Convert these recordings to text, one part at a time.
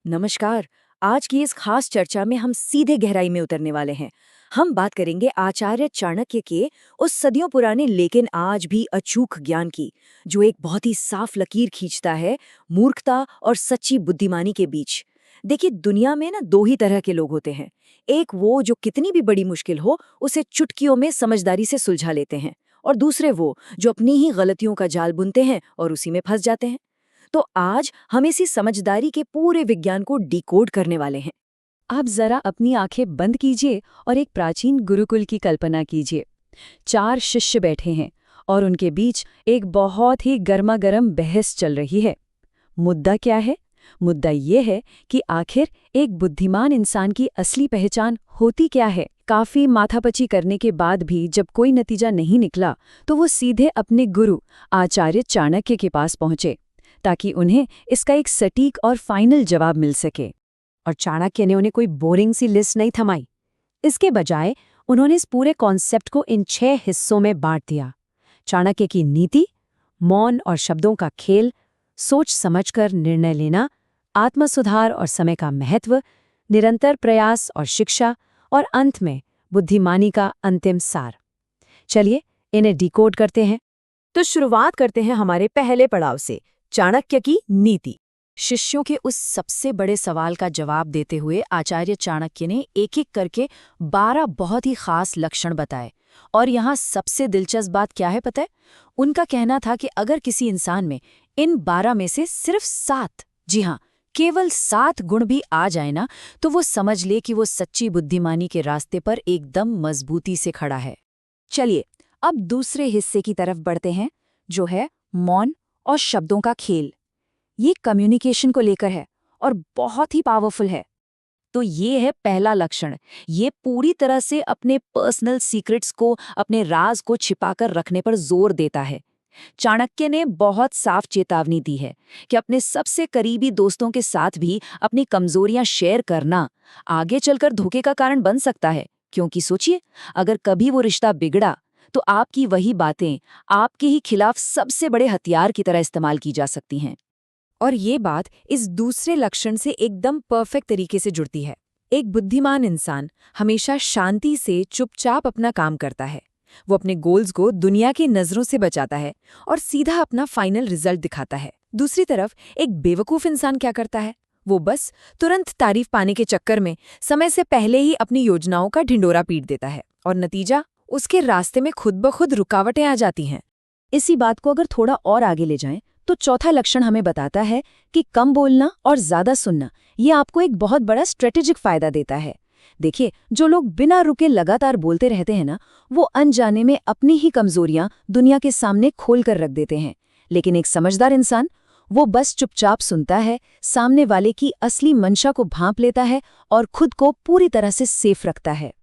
नमस्कार। आज की इस खास चर्चा में हम सीधे गहराई में उतरने वाले हैं। हम बात करेंगे आचार्य चाणक्य के उस सदियों पुराने लेकिन आज भी अचूक ज्ञान की, जो एक बहुत ही साफ लकीर खींचता है मूर्खता और सच्ची बुद्धिमानी के बीच। देखिए, दुनिया में ना दो ही तरह के लोग होते हैं। एक वो जो कितनी भी बड़ी मुश्किल हो उसे चुटकियों में समझदारी से सुलझा लेते हैं, और दूसरे वो जो अपनी ही गलतियों का जाल बुनते हैं और उसी में फंस जाते हैं। तो आज हम इसी समझदारी के पूरे विज्ञान को डिकोड करने वाले हैं। आप जरा अपनी आंखें बंद कीजिए और एक प्राचीन गुरुकुल की कल्पना कीजिए। 4 शिष्य बैठे हैं और उनके बीच एक बहुत ही गर्मागर्म बहस चल रही है। मुद्दा क्या है? मुद्दा ये है कि आखिर एक बुद्धिमान इंसान की असली पहचान होती क्या है। काफी माथापची करने के बाद भी जब कोई नतीजा नहीं निकला तो वो सीधे अपने गुरु आचार्य चाणक्य के पास पहुंचे, ताकि उन्हें इसका एक सटीक और फाइनल जवाब मिल सके। और चाणक्य ने उन्हें कोई बोरिंग सी लिस्ट नहीं थमाई। इसके बजाय उन्होंने इस पूरे कॉन्सेप्ट को इन 6 हिस्सों में बांट दिया। चाणक्य की नीति, मौन और शब्दों का खेल, सोच समझकर निर्णय लेना, आत्मसुधार और समय का महत्व, निरंतर प्रयास और शिक्षा, और अंत में बुद्धिमानी का अंतिम सार। चलिए इन्हें डिकोड करते हैं। तो शुरुआत करते हैं हमारे पहले पड़ाव से, चाणक्य की नीति। शिष्यों के उस सबसे बड़े सवाल का जवाब देते हुए आचार्य चाणक्य ने एक-एक करके 12 बहुत ही खास लक्षण बताए। और यहाँ सबसे दिलचस्प बात क्या है पता है? उनका कहना था कि अगर किसी इंसान में इन 12 में से सिर्फ 7, जी हाँ, केवल 7 गुण भी आ जाए ना, तो वो समझ ले कि वो सच्ची बुद्धिमानी के रास्ते पर एकदम मजबूती से खड़ा है। चलिए अब दूसरे हिस्से की तरफ बढ़ते हैं, जो है मौन और शब्दों का खेल। ये कम्युनिकेशन को लेकर है और बहुत ही पावरफुल है। तो ये है पहला लक्षण। ये पूरी तरह से अपने पर्सनल सीक्रेट्स को, अपने राज को छिपाकर रखने पर जोर देता है। चाणक्य ने बहुत साफ चेतावनी दी है कि अपने सबसे करीबी दोस्तों के साथ भी अपनी कमजोरियां शेयर करना आगे चलकर धोखे का कारण बन सकता है। क्योंकि सोचिए, अगर कभी वो रिश्ता बिगड़ा तो आपकी वही बातें आपके ही खिलाफ सबसे बड़े हथियार की तरह इस्तेमाल की जा सकती हैं। और ये बात इस दूसरे लक्षण से एकदम परफेक्ट तरीके से जुड़ती है। एक बुद्धिमान इंसान हमेशा शांति से चुपचाप अपना काम करता है। वो अपने गोल्स को दुनिया की नजरों से बचाता है और सीधा अपना फाइनल रिजल्ट दिखाता है। दूसरी तरफ एक बेवकूफ इंसान क्या करता है? वो बस तुरंत तारीफ पाने के चक्कर में समय से पहले ही अपनी योजनाओं का ढिंडोरा पीट देता है, और नतीजा उसके रास्ते में खुद ब खुद रुकावटें आ जाती हैं। इसी बात को अगर थोड़ा और आगे ले जाएं, तो चौथा लक्षण हमें बताता है कि कम बोलना और ज्यादा सुनना ये आपको एक बहुत बड़ा स्ट्रेटेजिक फायदा देता है। देखिए, जो लोग बिना रुके लगातार बोलते रहते हैं ना, वो अनजाने में अपनी ही कमजोरियां दुनिया के सामने खोल कर रख देते हैं। लेकिन एक समझदार इंसान, वो बस चुपचाप सुनता है, सामने वाले की असली मंशा को भांप लेता है और खुद को पूरी तरह से सेफ रखता है।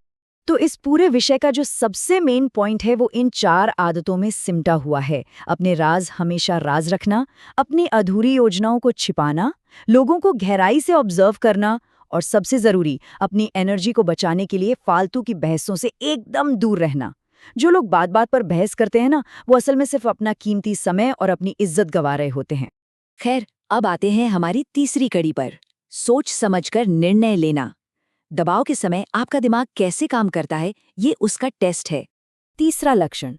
तो इस पूरे विषय का जो सबसे मेन पॉइंट है वो इन 4 आदतों में सिमटा हुआ है। अपने राज हमेशा राज रखना, अपनी अधूरी योजनाओं को छिपाना, लोगों को गहराई से ऑब्जर्व करना, और सबसे जरूरी अपनी एनर्जी को बचाने के लिए फालतू की बहसों से एकदम दूर रहना। जो लोग बात बात पर बहस करते हैं ना, वो असल में सिर्फ अपना कीमती समय और अपनी इज्जत गंवा रहे होते हैं। खैर, अब आते हैं हमारी तीसरी कड़ी पर, सोच समझकर निर्णय लेना। दबाव के समय आपका दिमाग कैसे काम करता है, ये उसका टेस्ट है। तीसरा लक्षण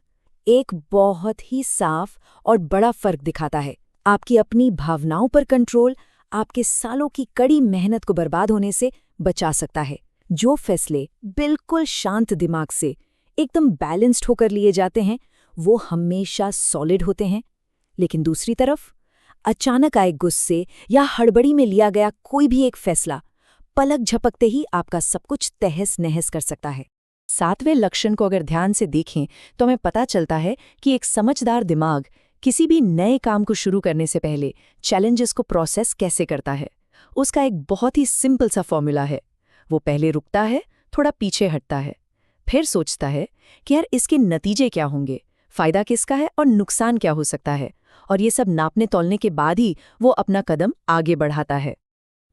एक बहुत ही साफ और बड़ा फर्क दिखाता है। आपकी अपनी भावनाओं पर कंट्रोल आपके सालों की कड़ी मेहनत को बर्बाद होने से बचा सकता है। जो फैसले बिल्कुल शांत दिमाग से एकदम बैलेंस्ड होकर लिए जाते हैं, वो हमेशा सॉलिड होते हैं। लेकिन दूसरी तरफ अचानक आए गुस्से या हड़बड़ी में लिया गया कोई भी एक फैसला पलक झपकते ही आपका सब कुछ तहस नहस कर सकता है। 7वें लक्षण को अगर ध्यान से देखें तो हमें पता चलता है कि एक समझदार दिमाग किसी भी नए काम को शुरू करने से पहले चैलेंजेस को प्रोसेस कैसे करता है। उसका एक बहुत ही सिंपल सा फॉर्मूला है। वो पहले रुकता है, थोड़ा पीछे हटता है, फिर सोचता है कि यार इसके नतीजे क्या होंगे, फायदा किसका है और नुकसान क्या हो सकता है, और ये सब नापने तौलने के बाद ही वो अपना कदम आगे बढ़ाता है।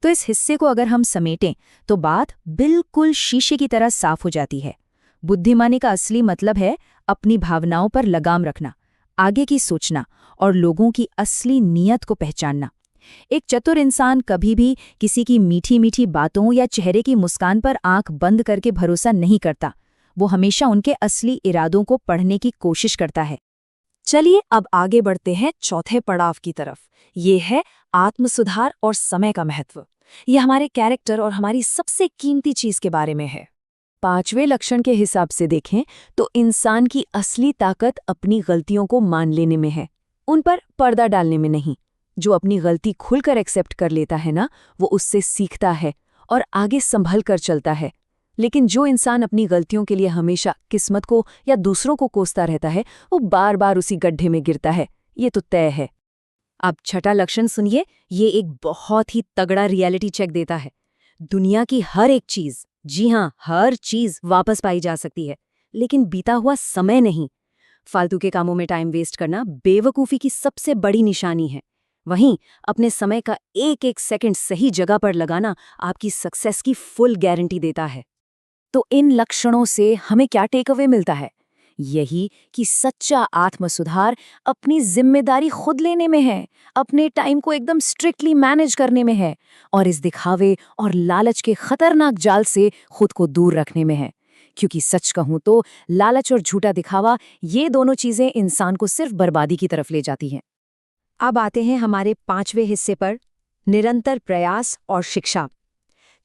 तो इस हिस्से को अगर हम समेटें तो बात बिल्कुल शीशे की तरह साफ हो जाती है। बुद्धिमानी का असली मतलब है अपनी भावनाओं पर लगाम रखना, आगे की सोचना और लोगों की असली नीयत को पहचानना। एक चतुर इंसान कभी भी किसी की मीठी मीठी बातों या चेहरे की मुस्कान पर आंख बंद करके भरोसा नहीं करता। वो हमेशा उनके असली इरादों को पढ़ने की कोशिश करता है। चलिए अब आगे बढ़ते हैं चौथे पड़ाव की तरफ। ये है आत्मसुधार और समय का महत्व। ये हमारे कैरेक्टर और हमारी सबसे कीमती चीज के बारे में है। 5वें लक्षण के हिसाब से देखें तो इंसान की असली ताकत अपनी गलतियों को मान लेने में है, उन पर पर्दा डालने में नहीं। जो अपनी गलती खुलकर एक्सेप्ट कर लेता है ना, वो उससे सीखता है और आगे संभल कर चलता है। लेकिन जो इंसान अपनी गलतियों के लिए हमेशा किस्मत को या दूसरों को कोसता रहता है, वो बार बार उसी गड्ढे में गिरता है। ये तो तय है। अब छठा लक्षण सुनिए, ये एक बहुत ही तगड़ा रियलिटी चेक देता है। दुनिया की हर एक चीज, जी हाँ, हर चीज वापस पाई जा सकती है, लेकिन बीता हुआ समय नहीं। फालतू के कामों में टाइम वेस्ट करना बेवकूफ़ी की सबसे बड़ी निशानी है। वहीं अपने समय का एक एक सेकंड सही जगह पर लगाना आपकी सक्सेस की फुल गारंटी देता है। तो इन लक्षणों से हमें क्या टेक अवे मिलता है? यही कि सच्चा आत्मसुधार अपनी जिम्मेदारी खुद लेने में है, अपने टाइम को एकदम स्ट्रिक्टली मैनेज करने में है और इस दिखावे और लालच के खतरनाक जाल से खुद को दूर रखने में है। क्योंकि सच कहूं तो लालच और झूठा दिखावा, ये दोनों चीजें इंसान को सिर्फ बर्बादी की तरफ ले जाती हैं। अब आते हैं हमारे 5वें हिस्से पर, निरंतर प्रयास और शिक्षा।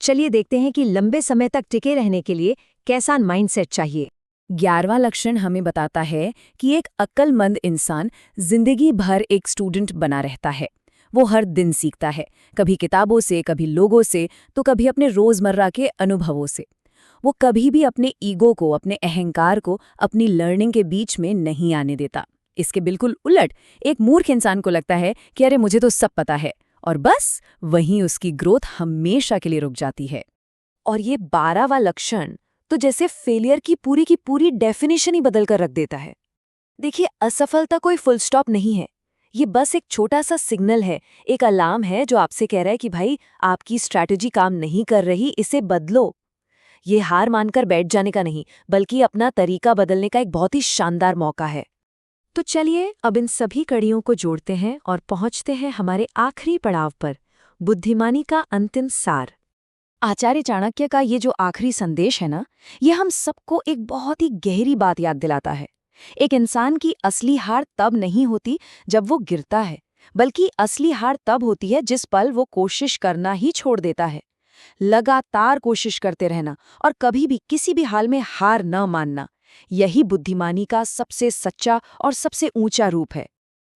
चलिए देखते हैं कि लंबे समय तक टिके रहने के लिए कैसा माइंडसेट चाहिए। 11वां लक्षण हमें बताता है कि एक अक्लमंद इंसान जिंदगी भर एक स्टूडेंट बना रहता है। वो हर दिन सीखता है, कभी किताबों से, कभी लोगों से, तो कभी अपने रोजमर्रा के अनुभवों से। वो कभी भी अपने ईगो को, अपने अहंकार को अपनी लर्निंग के बीच में नहीं आने देता। इसके बिल्कुल उलट एक मूर्ख इंसान को लगता है कि अरे मुझे तो सब पता है, और बस वहीं उसकी ग्रोथ हमेशा के लिए रुक जाती है। और ये 12वां लक्षण तो जैसे फेलियर की पूरी डेफिनेशन ही बदल कर रख देता है। देखिए, असफलता कोई फुल स्टॉप नहीं है। ये बस एक छोटा सा सिग्नल है, एक अलार्म है जो आपसे कह रहा है कि भाई आपकी स्ट्रैटेजी काम नहीं कर रही, इसे बदलो। ये हार मानकर बैठ जाने का नहीं, बल्कि अपना तरीका बदलने का एक बहुत ही शानदार मौका है। तो चलिए अब इन सभी कड़ियों को जोड़ते हैं और पहुंचते हैं हमारे आखिरी पड़ाव पर, बुद्धिमानी का अंतिम सार। आचार्य चाणक्य का ये जो आखिरी संदेश है ना, ये हम सबको एक बहुत ही गहरी बात याद दिलाता है। एक इंसान की असली हार तब नहीं होती जब वो गिरता है, बल्कि असली हार तब होती है जिस पल वो कोशिश करना ही छोड़ देता है। लगातार कोशिश करते रहना और कभी भी किसी भी हाल में हार न मानना, यही बुद्धिमानी का सबसे सच्चा और सबसे ऊंचा रूप है।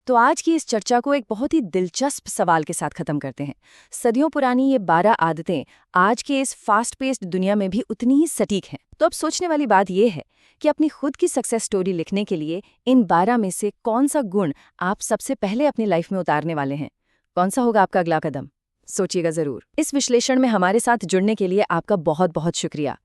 तो आज की इस चर्चा को एक बहुत ही दिलचस्प सवाल के साथ खत्म करते हैं। सदियों पुरानी ये 12 आदतें आज के इस फास्ट पेस्ड दुनिया में भी उतनी ही सटीक हैं। तो अब सोचने वाली बात यह है कि अपनी खुद की सक्सेस स्टोरी लिखने के लिए इन 12 में से कौन सा गुण आप सबसे पहले अपनी लाइफ में उतारने वाले हैं? कौन सा होगा आपका अगला कदम? सोचिएगा जरूर। इस विश्लेषण में हमारे साथ जुड़ने के लिए आपका बहुत बहुत शुक्रिया।